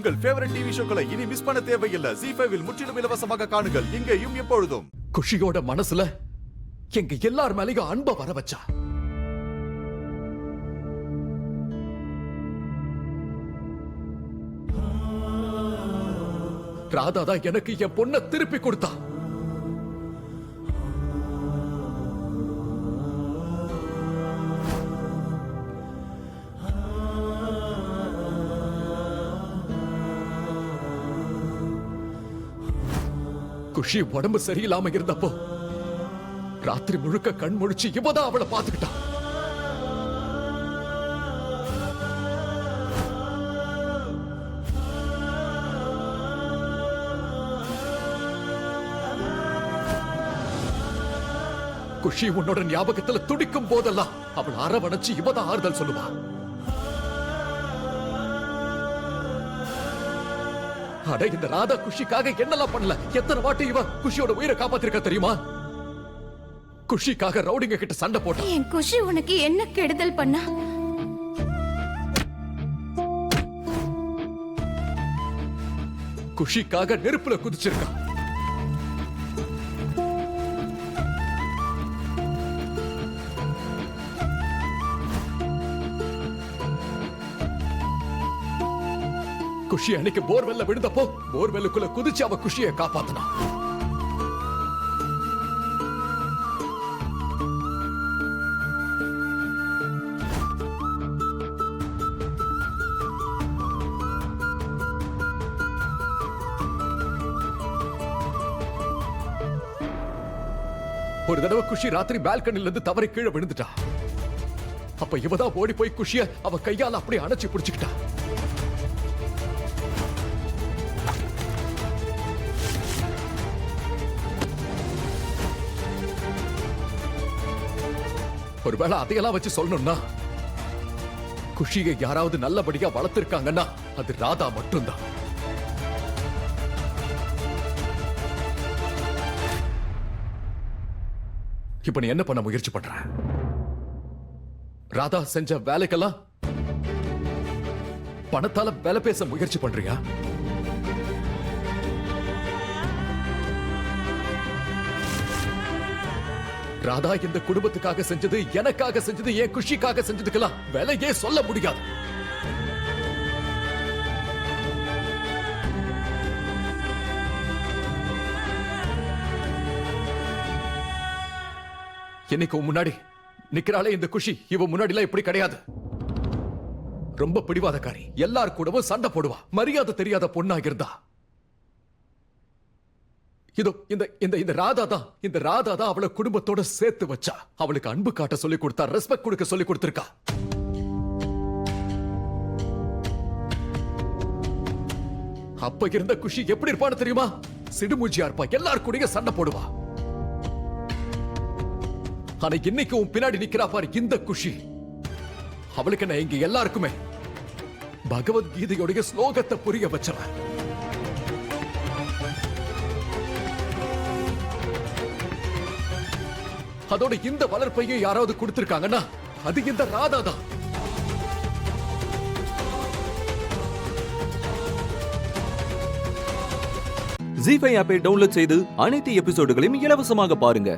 உங்கள் favourite TV ஷோக்களை இனி miss பண்ண தேவையில்லை. ZEE5 இல் முற்றிலும் இலவசமாக காணுங்கள், இங்கேயும் எப்பொழுதும். குஷியோட மனசுல எங்க எல்லார் மேலயும் அன்ப வர வச்சா. ராதா தான் எனக்கு என் பொண்ணை திருப்பி கொடுத்தா. குஷி உடம்பு சரியில்லாம இருந்தப்போ ராத்திரி முழுக்க கண் முழிச்சு இவதான் அவளை பாத்துக்கிட்டா. குஷி உன்னோட ஞாபகத்துல துடிக்கும் போதெல்லாம் அவள் அரவணைச்சு இவதான் ஆறுதல் சொல்லுவா. அட இந்த ராதா குஷிக்காக என்னெல்லாம் பண்ணல. எத்தனை வாட்டி இவ குஷியோட உயிரை காப்பாத்திருக்க தெரியுமா? குஷிக்காக ரவுடிங்க கிட்ட சண்டை போட்டா. என் குஷி உனக்கு என்ன கெடுதல் பண்ணா? குஷிக்காக நெருப்புல குதிச்சிருக்கா. குஷி அன்னைக்கு போர்வெல்ல விழுந்தப்போ போர்வெல்லுக்குள்ள குதிச்சு அவ குஷியை காப்பாத்தினா. ஒரு தடவை குஷி ராத்திரி பால்கனில இருந்து தவறி கீழே விழுந்துட்டா. அப்ப இவதான் ஓடி போய் குஷிய அவ கையால அப்படியே அணைச்சு பிடிச்சுக்கிட்டா. ஒருவேளை அதையெல்லாம் வச்சு சொல்லணும்னா குஷியை யாராவது நல்லபடியா வளர்த்திருக்காங்கன்னா அது ராதா மட்டும்தான். இப்ப நீ என்ன பண்ண முயற்சி பண்ற? ராதா செஞ்ச வேலைக்கெல்லாம் பணத்தால வேலை பேச முயற்சி பண்றியா? ராதா இந்த குடும்பத்துக்காக செஞ்சது, எனக்காக செஞ்சது, என் குஷிக்காக செஞ்சதுக்கெல்லாம் விலையே சொல்ல முடியாது. என்னைக்கு முன்னாடி நிக்கிறாளே இந்த குஷி, இவ முன்னாடிலாம் இப்படி கிடையாது. ரொம்ப பிடிவாதக்காரி, எல்லார் கூடவும் சண்டை போடுவா, மரியாதை தெரியாத பொண்ணா இருந்தா. இதோ இந்த ராதா தான் அவளை குடும்பத்தோட சேர்த்து வச்சா. அவளுக்கு அன்பு காட்ட சொல்லி கொடுத்தா, ரெஸ்பெக்ட் கொடுக்க சொல்லி கொடுத்திருக்கா. அப்ப இருந்த குஷி எப்படி இருப்பான்னு தெரியுமா? சிடுமூஞ்சியா இருப்பா, எல்லார் கூடயும் சண்டை போடுவா. ஆனா இன்னைக்கு உன் பின்னாடி நிக்கிறா பாரு இந்த குஷி. அவளுக்கு நான் இங்க எல்லாருக்குமே பகவத்கீதையோடைய ஸ்லோகத்தை புரிய வச்சவன். அதோட இந்த வளர்ப்பையும் யாராவது கொடுத்திருக்காங்கன்னா அது இந்த ராதா தான். ZEE5 ஆப்பை டவுன்லோட் செய்து அனைத்து எபிசோடுகளையும் இலவசமாக பாருங்க.